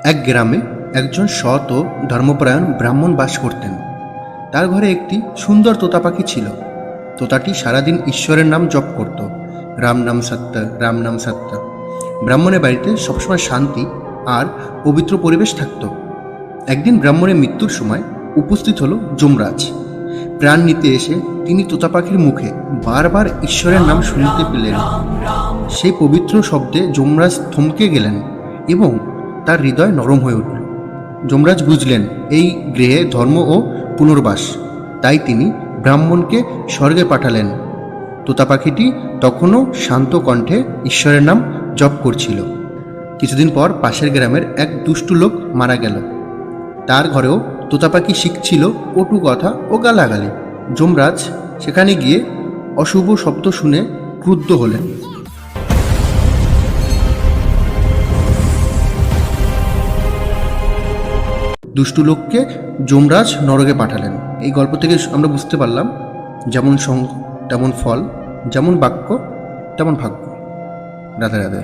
এক গ্রামে একজন সৎ ও ধর্মপরায়ণ ব্রাহ্মণ বাস করতেন। তার ঘরে একটি সুন্দর তোতা পাখি ছিল। তোতাটি সারাদিন ঈশ্বরের নাম জপ করত, রাম নাম সত্য, রাম নাম সত্য। ব্রাহ্মণের বাড়িতে সবসময় শান্তি আর পবিত্র পরিবেশ থাকত। একদিন ব্রাহ্মণের মৃত্যুর সময় উপস্থিত হলো যমরাজ। প্রাণ নিতে এসে তিনি তোতা পাখির মুখে বারবার ঈশ্বরের নাম শুনতে পেলেন। সেই পবিত্র শব্দে যমরাজ থমকে গেলেন এবং তার হৃদয় নরম হয়ে উঠল। যমরাজ বুঝলেন এই গৃহে ধর্ম ও পুনর্বাস, তাই তিনি ব্রাহ্মণকে স্বর্গে পাঠালেন। তোতা পাখিটি তখনও শান্ত কণ্ঠে ঈশ্বরের নাম জপ করছিল। কিছুদিন পর পাশের গ্রামের এক দুষ্টু লোক মারা গেল। তার ঘরেও তোতা পাখি শিখছিল কটু কথা ও গালাগালি। যমরাজ সেখানে গিয়ে অশুভ শব্দ শুনে ক্রুদ্ধ হলেন। দুষ্টু লোককে যমরাজ নরকে পাঠালেন। এই গল্প থেকে আমরা বুঝতে পারলাম, যেমন সঙ্গ তেমন ফল, যেমন বাক্য তেমন ভাগ্য। রাধে রাধে।